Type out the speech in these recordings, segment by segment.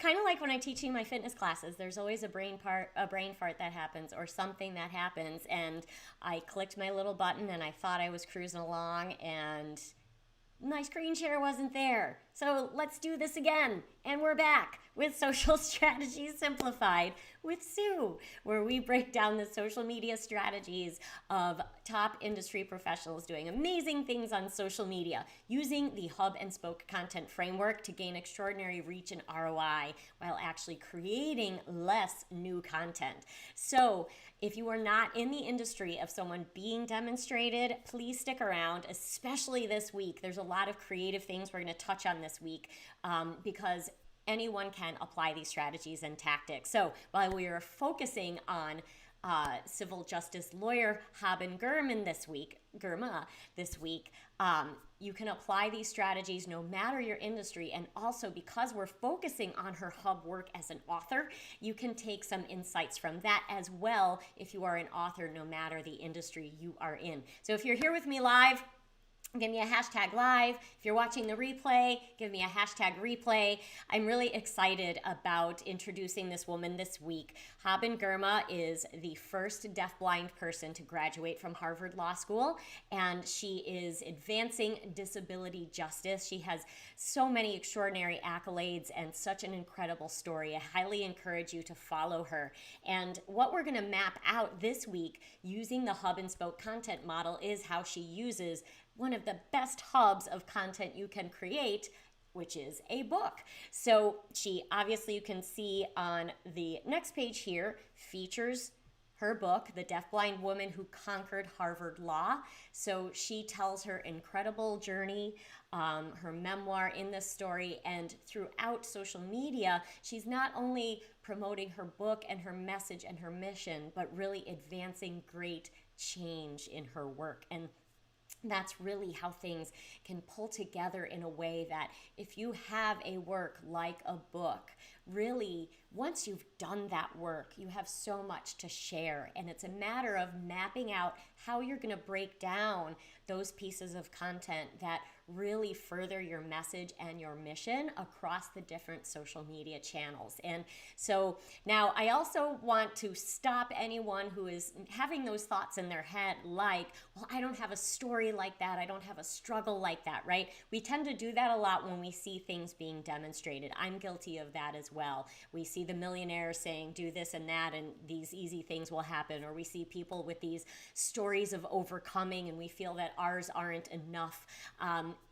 kind of like when I'm teaching my fitness classes, there's always a brain fart that happens or something that happens. And I clicked my little button and I thought I was cruising along and my screen share wasn't there. So let's do this again. And we're back with Social Strategies Simplified with Sue, where we break down the social media strategies of top industry professionals doing amazing things on social media using the hub and spoke content framework to gain extraordinary reach and ROI while actually creating less new content. So if you are not in the industry of someone being demonstrated, please stick around, especially this week. There's a lot of creative things we're going to touch on this week because anyone can apply these strategies and tactics. So while we are focusing on civil justice lawyer Haben Girma this week, you can apply these strategies no matter your industry. And also because we're focusing on her hub work as an author, you can take some insights from that as well if you are an author, no matter the industry you are in. So if you're here with me live, give me a hashtag live. If you're watching the replay, give me a hashtag replay. I'm really excited about introducing this woman this week. Haben Girma is the first deafblind person to graduate from Harvard Law School, and she is advancing disability justice. She has so many extraordinary accolades and such an incredible story. I highly encourage you to follow her. And what we're going to map out this week using the hub and spoke content model is how she uses one of the best hubs of content you can create, which is a book. So she, obviously you can see on the next page here, features her book, The Deafblind Woman Who Conquered Harvard Law. So she tells her incredible journey, her memoir in this story, and throughout social media, she's not only promoting her book and her message and her mission, but really advancing great change in her work. And that's really how things can pull together in a way that if you have a work like a book, really, once you've done that work, you have so much to share. And it's a matter of mapping out how you're going to break down those pieces of content that really further your message and your mission across the different social media channels. And so now I also want to stop anyone who is having those thoughts in their head like, well, I don't have a story like that. I don't have a struggle like that, right? We tend to do that a lot when we see things being demonstrated. I'm guilty of that as well. We see the millionaires saying, do this and that, and these easy things will happen. Or we see people with these stories of overcoming, and we feel that ours aren't enough.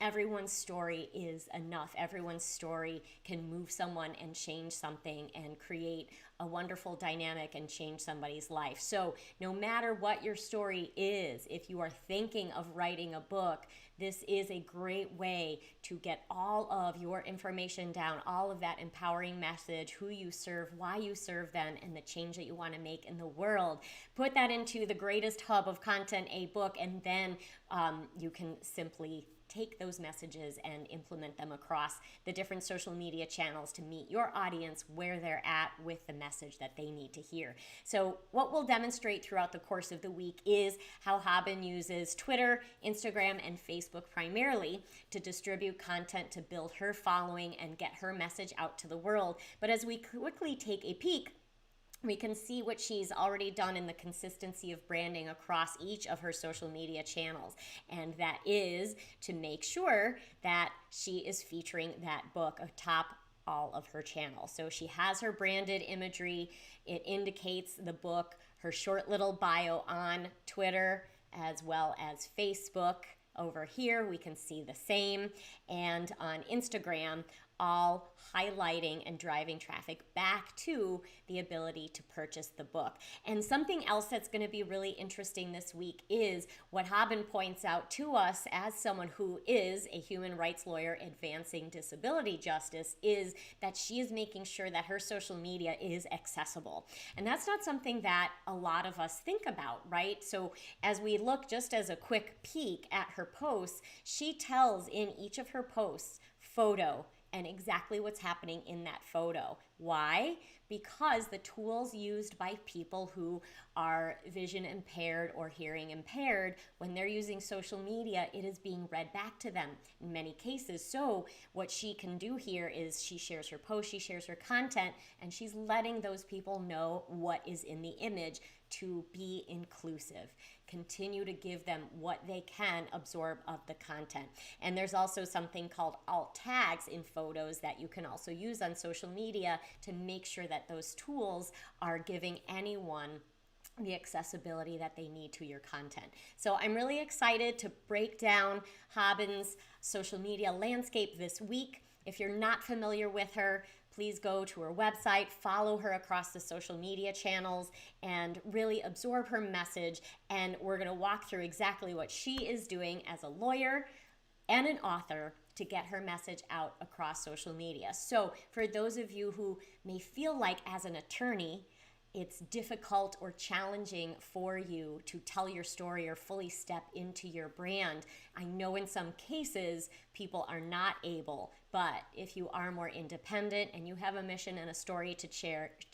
Everyone's story is enough. Everyone's story can move someone and change something and create a wonderful dynamic and change somebody's life. So no matter what your story is, if you are thinking of writing a book, this is a great way to get all of your information down, all of that empowering message, who you serve, why you serve them, and the change that you want to make in the world. Put that into the greatest hub of content, a book, and then you can simply take those messages and implement them across the different social media channels to meet your audience where they're at with the message that they need to hear. So what we'll demonstrate throughout the course of the week is how Haben uses Twitter, Instagram, and Facebook primarily to distribute content to build her following and get her message out to the world. But as we quickly take a peek, we can see what she's already done in the consistency of branding across each of her social media channels. And that is to make sure that she is featuring that book atop all of her channels. So she has her branded imagery. It indicates the book, her short little bio on Twitter as well as Facebook. Over here, we can see the same. And on Instagram, all highlighting and driving traffic back to the ability to purchase the book. And something else that's going to be really interesting this week is what Haben points out to us as someone who is a human rights lawyer advancing disability justice is that she is making sure that her social media is accessible. And that's not something that a lot of us think about, right? So as we look just as a quick peek at her posts, she tells in each of her posts, photo, and exactly what's happening in that photo. Why? because the tools used by people who are vision impaired or hearing impaired, when they're using social media, it is being read back to them in many cases. So what she can do here is she shares her post, she shares her content, and she's letting those people know what is in the image to be inclusive. Continue to give them what they can absorb of the content. And there's also something called alt tags in photos that you can also use on social media to make sure that those tools are giving anyone the accessibility that they need to your content. So I'm really excited to break down Habben's social media landscape this week. If you're not familiar with her, please go to her website, follow her across the social media channels, and really absorb her message. And we're going to walk through exactly what she is doing as a lawyer and an author to get her message out across social media. So for those of you who may feel like as an attorney, it's difficult or challenging for you to tell your story or fully step into your brand. I know in some cases people are not able, but if you are more independent and you have a mission and a story to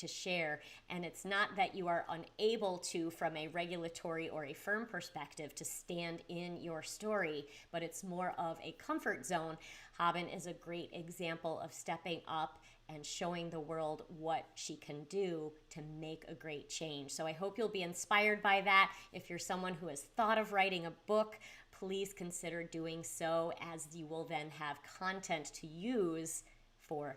share, and it's not that you are unable to, from a regulatory or a firm perspective, to stand in your story, but it's more of a comfort zone, Haben is a great example of stepping up and showing the world what she can do to make a great change. So I hope you'll be inspired by that. If you're someone who has thought of writing a book, please consider doing so, as you will then have content to use for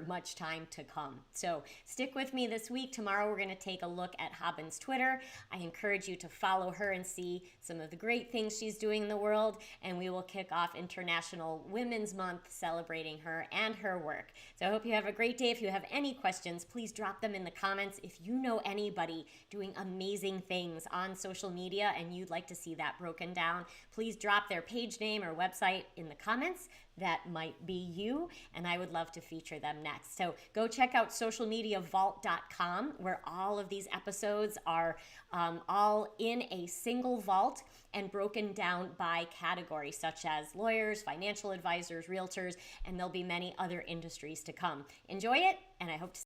much time to come. So stick with me this week. Tomorrow we're going to take a look at Habben's Twitter. I encourage you to follow her and see some of the great things she's doing in the world, and we will kick off International Women's Month celebrating her and her work. So I hope you have a great day. If you have any questions, please drop them in the comments. If you know anybody doing amazing things on social media and you'd like to see that broken down, please drop their page name or website in the comments. That might be you, and I would love to feature them next. So go check out socialmediavault.com, where all of these episodes are all in a single vault and broken down by category, such as lawyers, financial advisors, realtors, and there'll be many other industries to come. Enjoy it, and I hope to